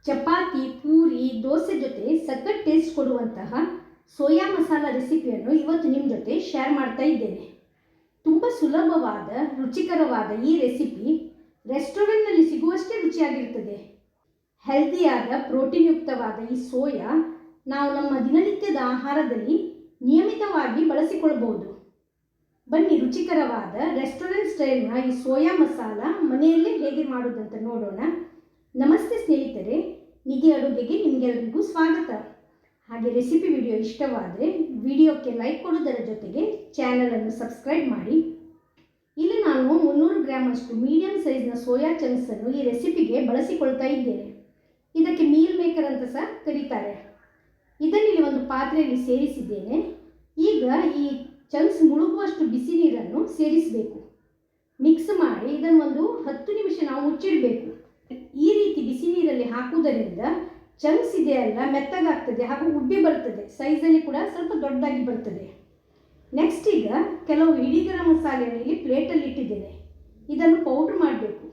ಚಪಾತಿ, ಪೂರಿ, ದೋಸೆ ಜೊತೆ ಸಖತ್ ಟೇಸ್ಟ್ ಕೊಡುವಂತಹ ಸೋಯಾ ಮಸಾಲ ರೆಸಿಪಿಯನ್ನು ಇವತ್ತು ನಿಮ್ಮ ಜೊತೆ ಶೇರ್ ಮಾಡ್ತಾ ಇದ್ದೇನೆ. ತುಂಬ ಸುಲಭವಾದ ರುಚಿಕರವಾದ ಈ ರೆಸಿಪಿ ರೆಸ್ಟೋರೆಂಟ್ನಲ್ಲಿ ಸಿಗುವಷ್ಟೇ ರುಚಿಯಾಗಿರ್ತದೆ. ಹೆಲ್ದಿಯಾದ ಪ್ರೋಟೀನ್ಯುಕ್ತವಾದ ಈ ಸೋಯಾ ನಾವು ನಮ್ಮ ದಿನನಿತ್ಯದ ಆಹಾರದಲ್ಲಿ ನಿಯಮಿತವಾಗಿ ಬಳಸಿಕೊಳ್ಳಬಹುದು. ಬನ್ನಿ ರುಚಿಕರವಾದ ರೆಸ್ಟೋರೆಂಟ್ ಸ್ಟೈಲ್ನ ಈ ಸೋಯಾ ಮಸಾಲ ಮನೆಯಲ್ಲೇ ಹೇಗೆ ಮಾಡೋದಂತ ನೋಡೋಣ. ನಮಸ್ತೆ ಸ್ನೇಹಿತರೆ, ನಿಧಿ ಅಡುಗೆಗೆ ನಿಮಗೆಲ್ಲರಿಗೂ ಸ್ವಾಗತ. ಹಾಗೆ ರೆಸಿಪಿ ವಿಡಿಯೋ ಇಷ್ಟವಾದರೆ ವಿಡಿಯೋಕ್ಕೆ ಲೈಕ್ ಕೊಡುವುದರ ಜೊತೆಗೆ ಚಾನಲನ್ನು ಸಬ್ಸ್ಕ್ರೈಬ್ ಮಾಡಿ. ಇಲ್ಲಿ ನಾನು 300 ಗ್ರಾಮಷ್ಟು ಮೀಡಿಯಂ ಸೈಜ್ನ ಸೋಯಾ ಚಂಕ್ಸನ್ನು ಈ ರೆಸಿಪಿಗೆ ಬಳಸಿಕೊಳ್ತಾ ಇದ್ದೇನೆ. ಇದಕ್ಕೆ ಮೀಲ್ ಮೇಕರ್ ಅಂತ ಸಹ ಕರೀತಾರೆ. ಇದನ್ನಿಲ್ಲಿ ಒಂದು ಪಾತ್ರೆಯಲ್ಲಿ ಸೇರಿಸಿದ್ದೇನೆ. ಈಗ ಈ ಚಂಕ್ಸ್ ಮುಳುಗುವಷ್ಟು ಬಿಸಿ ನೀರನ್ನು ಸೇರಿಸಬೇಕು. ಮಿಕ್ಸ್ ಮಾಡಿ ಇದನ್ನು ಒಂದು 10 ನಿಮಿಷ ನಾವು ಮುಚ್ಚಿಡಬೇಕು. ಈ ರೀತಿ ಬಿಸಿ ನೀರಲ್ಲಿ ಹಾಕುವುದರಿಂದ ಚಂಕ್ಸ್ ಇದೆಯಲ್ಲ ಮೆತ್ತಗಾಗ್ತದೆ ಹಾಗೂ ಉಬ್ಬಿ ಬರ್ತದೆ. ಸೈಜಲ್ಲಿ ಕೂಡ ಸ್ವಲ್ಪ ದೊಡ್ಡದಾಗಿ ಬರ್ತದೆ. ನೆಕ್ಸ್ಟ್ ಈಗ ಕೆಲವು ಇಡೀ ಗರಂ ಮಸಾಲೆಯನ್ನು ಇಲ್ಲಿ ಪ್ಲೇಟಲ್ಲಿ ಇಟ್ಟಿದ್ದೇನೆ. ಇದನ್ನು ಪೌಡ್ರ್ ಮಾಡಬೇಕು.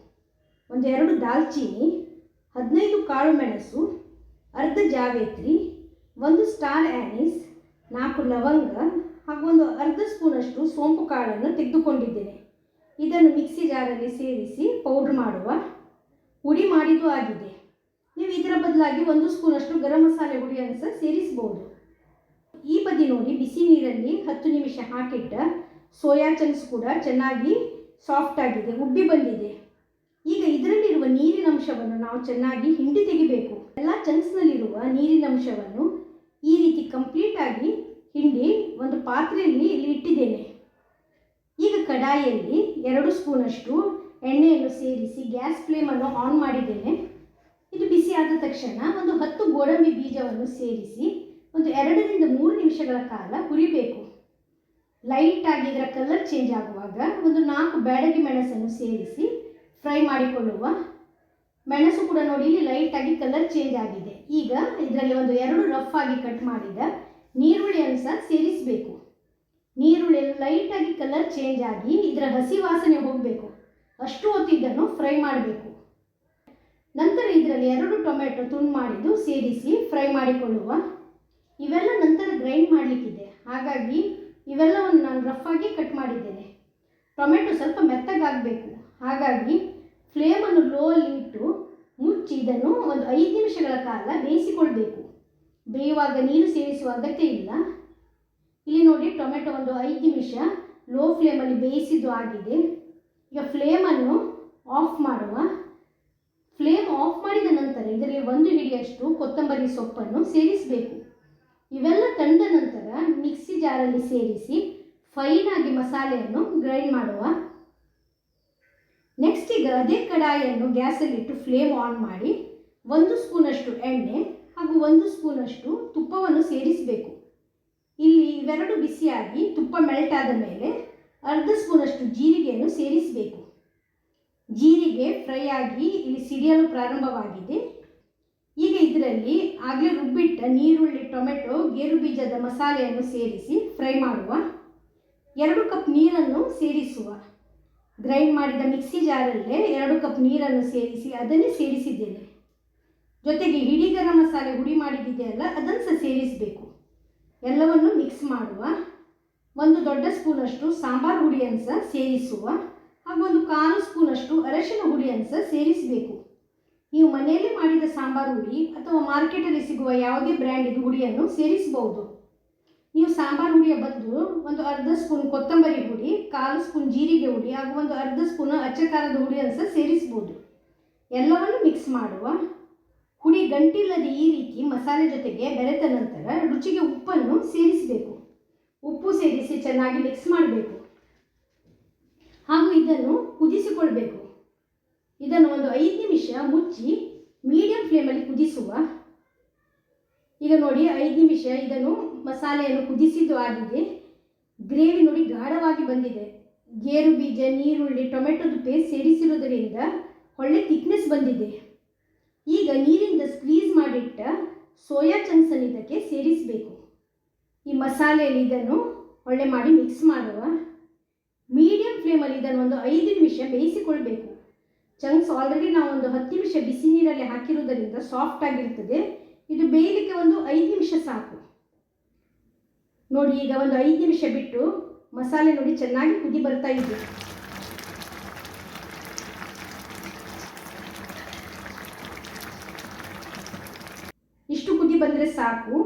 2 ದಾಲ್ಚೀನಿ, 15 ಕಾಳು ಮೆಣಸು, ಅರ್ಧ ಜಾವೇತ್ರಿ, 1 ಸ್ಟಾರ್ ಆ್ಯನಿಸ್, 4 ಲವಂಗ ಹಾಗೂ ಒಂದು ಅರ್ಧ ಸ್ಪೂನಷ್ಟು ಸೋಂಪು ಕಾಳನ್ನು ತೆಗೆದುಕೊಂಡಿದ್ದೇನೆ. ಇದನ್ನು ಮಿಕ್ಸಿ ಜಾರಲ್ಲಿ ಸೇರಿಸಿ ಪೌಡ್ರ್ ಮಾಡುವ. ಹುಡಿ ಮಾಡಿದ್ದು ಆಗಿದೆ. ನೀವು ಇದರ ಬದಲಾಗಿ 1 ಸ್ಪೂನಷ್ಟು ಗರಂ ಮಸಾಲೆ ಹುಡಿಯನ್ನು ಸಹ ಸೇರಿಸಬಹುದು. ಈ ಬದಿ ನೋಡಿ, ಬಿಸಿ ನೀರಲ್ಲಿ 10 ನಿಮಿಷ ಹಾಕಿಟ್ಟ ಸೋಯಾ ಚಂಕ್ಸ್ ಕೂಡ ಚೆನ್ನಾಗಿ ಸಾಫ್ಟ್ ಆಗಿದೆ, ಉಬ್ಬಿ ಬಂದಿದೆ. ಈಗ ಇದರಲ್ಲಿರುವ ನೀರಿನ ಅಂಶವನ್ನು ನಾವು ಚೆನ್ನಾಗಿ ಹಿಂಡಿ ತೆಗಿಬೇಕು. ಎಲ್ಲ ಚಂಕ್ಸ್ನಲ್ಲಿರುವ ನೀರಿನ ಅಂಶವನ್ನು ಈ ರೀತಿ ಕಂಪ್ಲೀಟಾಗಿ ಹಿಂಡಿ ಒಂದು ಪಾತ್ರೆಯಲ್ಲಿ ಇಲ್ಲಿ ಇಟ್ಟಿದ್ದೇನೆ. ಈಗ ಕಡಾಯಿಯಲ್ಲಿ 2 ಸ್ಪೂನಷ್ಟು ಎಣ್ಣೆಯನ್ನು ಸೇರಿಸಿ ಗ್ಯಾಸ್ ಫ್ಲೇಮನ್ನು ಆನ್ ಮಾಡಿದ್ದೇನೆ. ಇದು ಬಿಸಿ ಆದ ತಕ್ಷಣ ಒಂದು 10 ಗೋಡಂಬಿ ಬೀಜವನ್ನು ಸೇರಿಸಿ ಒಂದು 2 ರಿಂದ 3 ನಿಮಿಷಗಳ ಕಾಲ ಹುರಿಬೇಕು. ಲೈಟಾಗಿ ಇದರ ಕಲರ್ ಚೇಂಜ್ ಆಗುವಾಗ ಒಂದು 4 ಬ್ಯಾಡಗಿ ಮೆಣಸನ್ನು ಸೇರಿಸಿ ಫ್ರೈ ಮಾಡಿಕೊಳ್ಳುವ. ಮೆಣಸು ಕೂಡ ನೋಡಿ ಇಲ್ಲಿ ಲೈಟಾಗಿ ಕಲರ್ ಚೇಂಜ್ ಆಗಿದೆ. ಈಗ ಇದರಲ್ಲಿ ಒಂದು 2 ರಫ್ ಆಗಿ ಕಟ್ ಮಾಡಿದ ನೀರುಳ್ಳಿಯನ್ನು ಸಹ ಸೇರಿಸಬೇಕು. ನೀರುಳ್ಳಿ ಲೈಟಾಗಿ ಕಲರ್ ಚೇಂಜ್ ಆಗಿ ಇದರ ಹಸಿ ವಾಸನೆ ಹೋಗಬೇಕು. ಅಷ್ಟು ಹೊತ್ತು ಇದನ್ನು ಫ್ರೈ ಮಾಡಬೇಕು. ನಂತರ ಇದರಲ್ಲಿ 2 ಟೊಮೆಟೊ ತುಂಡು ಮಾಡಿದ್ದು ಸೇರಿಸಿ ಫ್ರೈ ಮಾಡಿಕೊಳ್ಳುವ. ಇವೆಲ್ಲ ನಂತರ ಗ್ರೈಂಡ್ ಮಾಡಲಿಕ್ಕಿದೆ, ಹಾಗಾಗಿ ಇವೆಲ್ಲವನ್ನು ನಾನು ರಫ್ ಆಗಿ ಕಟ್ ಮಾಡಿದ್ದೇನೆ. ಟೊಮೆಟೊ ಸ್ವಲ್ಪ ಮೆತ್ತಗಾಗಬೇಕು, ಹಾಗಾಗಿ ಫ್ಲೇಮನ್ನು ಲೋ ಅಲ್ಲಿ ಇಟ್ಟು ಮುಚ್ಚಿ ಇದನ್ನು ಒಂದು 5 ನಿಮಿಷಗಳ ಕಾಲ ಬೇಯಿಸಿಕೊಳ್ಬೇಕು. ಬೇಯುವಾಗ ನೀರು ಸೇರಿಸುವ ಅಗತ್ಯ ಇಲ್ಲ. ಇಲ್ಲಿ ನೋಡಿ, ಟೊಮೆಟೊ ಒಂದು 5 ನಿಮಿಷ ಲೋ ಫ್ಲೇಮಲ್ಲಿ ಬೇಯಿಸಿದ್ದು ಆಗಿದೆ. ಈಗ ಫ್ಲೇಮನ್ನು ಆಫ್ ಮಾಡುವ. ಫ್ಲೇಮ್ ಆಫ್ ಮಾಡಿದ ನಂತರ ಇದರಲ್ಲಿ 1 ಹಿಡಿಯಷ್ಟು ಕೊತ್ತಂಬರಿ ಸೊಪ್ಪನ್ನು ಸೇರಿಸಬೇಕು. ಇವೆಲ್ಲ ತಂದ ನಂತರ ಮಿಕ್ಸಿ ಜಾರಲ್ಲಿ ಸೇರಿಸಿ ಫೈನಾಗಿ ಮಸಾಲೆಯನ್ನು ಗ್ರೈಂಡ್ ಮಾಡುವ. ನೆಕ್ಸ್ಟ್ ಈಗ ಅದೇ ಕಡಾಯಿಯನ್ನು ಗ್ಯಾಸಲ್ಲಿಟ್ಟು ಫ್ಲೇಮ್ ಆನ್ ಮಾಡಿ 1 ಸ್ಪೂನಷ್ಟು ಎಣ್ಣೆ ಹಾಗೂ 1 ಸ್ಪೂನಷ್ಟು ತುಪ್ಪವನ್ನು ಸೇರಿಸಬೇಕು. ಇಲ್ಲಿ ಇವೆರಡು ಬಿಸಿಯಾಗಿ ತುಪ್ಪ ಮೆಲ್ಟ್ ಆದ ಮೇಲೆ ಅರ್ಧ ಸ್ಪೂನಷ್ಟು ಜೀರಿಗೆಯನ್ನು ಸೇರಿಸಬೇಕು. ಜೀರಿಗೆ ಫ್ರೈ ಆಗಿ ಇಲ್ಲಿ ಸಿಡಿಯಲು ಪ್ರಾರಂಭವಾಗಿದೆ. ಈಗ ಇದರಲ್ಲಿ ಆಗಲೇ ರುಬ್ಬಿಟ್ಟ ನೀರುಳ್ಳಿ, ಟೊಮೆಟೊ, ಗೇರು ಬೀಜದ ಮಸಾಲೆಯನ್ನು ಸೇರಿಸಿ ಫ್ರೈ ಮಾಡುವ. 2 ಕಪ್ ನೀರನ್ನು ಸೇರಿಸುವ. ಗ್ರೈಂಡ್ ಮಾಡಿದ ಮಿಕ್ಸಿ ಜಾರಲ್ಲೇ 2 ಕಪ್ ನೀರನ್ನು ಸೇರಿಸಿ ಅದನ್ನೇ ಸೇರಿಸಿದ್ದೇನೆ. ಜೊತೆಗೆ ಇಡೀ ಗರಂ ಮಸಾಲೆ ಹುಡಿ ಮಾಡಿದ್ದಿದೆಯಲ್ಲ, ಅದನ್ನು ಸಹ ಸೇರಿಸಬೇಕು. ಎಲ್ಲವನ್ನು ಮಿಕ್ಸ್ ಮಾಡುವ. 1 ದೊಡ್ಡ ಸ್ಪೂನಷ್ಟು ಸಾಂಬಾರು ಹುಡಿಯನ್ನು ಸಹ ಸೇರಿಸುವ ಹಾಗೂ 1/4 ಸ್ಪೂನಷ್ಟು ಅರಶಿನ ಹುಡಿಯನ್ನು ಸಹ ಸೇರಿಸಬೇಕು. ನೀವು ಮನೆಯಲ್ಲಿ ಮಾಡಿದ ಸಾಂಬಾರು ಹುಡಿ ಅಥವಾ ಮಾರ್ಕೆಟಲ್ಲಿ ಸಿಗುವ ಯಾವುದೇ ಬ್ರ್ಯಾಂಡಿನ ಹುಡಿಯನ್ನು ಸೇರಿಸಬಹುದು. ನೀವು ಸಾಂಬಾರು ಹುಡಿಯ ಬದಲು ಒಂದು ಅರ್ಧ ಸ್ಪೂನ್ ಕೊತ್ತಂಬರಿ ಹುಡಿ, 1/4 ಸ್ಪೂನ್ ಜೀರಿಗೆ ಹುಡಿ ಹಾಗೂ ಒಂದು ಅರ್ಧ ಸ್ಪೂನ್ ಅಚ್ಚಕಾರದ ಹುಡಿಯನ್ನು ಸಹ ಸೇರಿಸಬಹುದು. ಎಲ್ಲವನ್ನು ಮಿಕ್ಸ್ ಮಾಡುವ. ಹುಡಿ ಗಂಟಿಲ್ಲದೆ ಈ ರೀತಿ ಮಸಾಲೆ ಜೊತೆಗೆ ಬೆರೆತ ನಂತರ ರುಚಿಗೆ ಉಪ್ಪನ್ನು ಸೇರಿಸಬೇಕು. ಉಪ್ಪು ಸೇರಿಸಿ ಚೆನ್ನಾಗಿ ಮಿಕ್ಸ್ ಮಾಡಬೇಕು ಹಾಗೂ ಇದನ್ನು ಕುದಿಸಿಕೊಳ್ಬೇಕು. ಇದನ್ನು ಒಂದು 5 ನಿಮಿಷ ಮುಚ್ಚಿ ಮೀಡಿಯಂ ಫ್ಲೇಮಲ್ಲಿ ಕುದಿಸುವ. ಈಗ ನೋಡಿ, 5 ನಿಮಿಷ ಇದನ್ನು ಮಸಾಲೆಯನ್ನು ಕುದಿಸಿದ್ದು ಆಗಿದೆ. ಗ್ರೇವಿ ನೋಡಿ ಗಾಢವಾಗಿ ಬಂದಿದೆ. ಗೇರು ಬೀಜ, ನೀರುಳ್ಳಿ, ಟೊಮೆಟೊದ ಪೇಸ್ಟ್ ಸೇರಿಸಿರೋದರಿಂದ ಒಳ್ಳೆ ಥಿಕ್ನೆಸ್ ಬಂದಿದೆ. ಈಗ ನೀರಿಂದ ಸ್ಕ್ವೀಸ್ ಮಾಡಿಟ್ಟ ಸೋಯಾ ಚಂಕ್ಸನ್ನು ಇದಕ್ಕೆ ಸೇರಿಸಬೇಕು. ಈ ಮಸಾಲೆಯಲ್ಲಿ ಇದನ್ನು ಒಳ್ಳೆ ಮಾಡಿ ಮಿಕ್ಸ್ ಮಾಡುವ. ಮೀಡಿಯಂ ಫ್ಲೇಮಲ್ಲಿ ಇದನ್ನು ಒಂದು 5 ನಿಮಿಷ ಬೇಯಿಸಿಕೊಳ್ಬೇಕು. ಚಂಕ್ಸ್ ಆಲ್ರೆಡಿ ನಾವು ಒಂದು 10 ನಿಮಿಷ ಬಿಸಿ ನೀರಲ್ಲಿ ಹಾಕಿರುವುದರಿಂದ ಸಾಫ್ಟ್ ಆಗಿರ್ತದೆ. ಇದು ಬೇಯಲಿಕ್ಕೆ ಒಂದು 5 ನಿಮಿಷ ಸಾಕು. ನೋಡಿ, ಈಗ ಒಂದು 5 ನಿಮಿಷ ಬಿಟ್ಟು ಮಸಾಲೆ ನೋಡಿ ಚೆನ್ನಾಗಿ ಕುದಿ ಬರ್ತಾ ಇದೆ. ಇಷ್ಟು ಕುದಿ ಬಂದರೆ ಸಾಕು.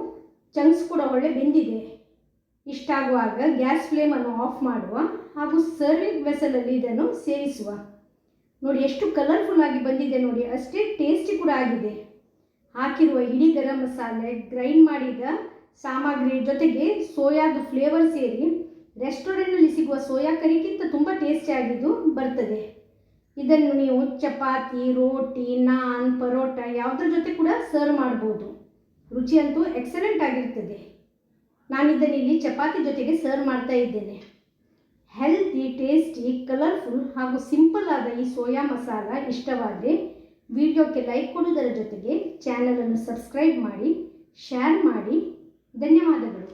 ಚಂಕ್ಸ್ ಕೂಡ ಒಳ್ಳೆ ಬೆಂದಿದೆ. ಇಷ್ಟಾಗುವಾಗ ಗ್ಯಾಸ್ ಫ್ಲೇಮನ್ನು ಆಫ್ ಮಾಡುವ ಹಾಗೂ ಸರ್ವಿಂಗ್ ವೆಸಲಲ್ಲಿ ಇದನ್ನು ಸೇರಿಸುವ. ನೋಡಿ ಎಷ್ಟು ಕಲರ್ಫುಲ್ ಆಗಿ ಬಂದಿದೆ ನೋಡಿ, ಅಷ್ಟೇ ಟೇಸ್ಟಿ ಕೂಡ ಆಗಿದೆ. ಹಾಕಿರುವ ಇಡೀ ಗರಂ ಮಸಾಲೆ, ಗ್ರೈಂಡ್ ಮಾಡಿದ ಸಾಮಗ್ರಿ ಜೊತೆಗೆ ಸೋಯಾದು ಫ್ಲೇವರ್ ಸೇರಿ ರೆಸ್ಟೋರೆಂಟ್ನಲ್ಲಿ ಸಿಗುವ ಸೋಯಾ ಕರಿಗಿಂತ ತುಂಬ ಟೇಸ್ಟಿ ಆಗಿದ್ದು ಬರ್ತದೆ. ಇದನ್ನು ನೀವು ಚಪಾತಿ, ರೋಟಿ, ನಾನ್, ಪರೋಟ ಯಾವುದ್ರ ಜೊತೆ ಕೂಡ ಸರ್ವ್ ಮಾಡ್ಬೋದು. ರುಚಿಯಂತೂ ಎಕ್ಸಲೆಂಟ್ ಆಗಿರ್ತದೆ. ನಾನಿದ್ದನ್ನು ಇಲ್ಲಿ ಚಪಾತಿ ಜೊತೆಗೆ ಸರ್ವ್ ಮಾಡ್ತಾ ಇದ್ದೇನೆ. ಹೆಲ್ತಿ, ಟೇಸ್ಟಿ, ಕಲರ್ಫುಲ್ ಹಾಗೂ ಸಿಂಪಲ್ ಆದ ಈ ಸೋಯಾ ಮಸಾಲ ಇಷ್ಟವಾದರೆ ವಿಡಿಯೋಕ್ಕೆ ಲೈಕ್ ಕೊಡುವುದರ ಜೊತೆಗೆ ಚಾನಲನ್ನು ಸಬ್ಸ್ಕ್ರೈಬ್ ಮಾಡಿ, ಶೇರ್ ಮಾಡಿ. ಧನ್ಯವಾದಗಳು.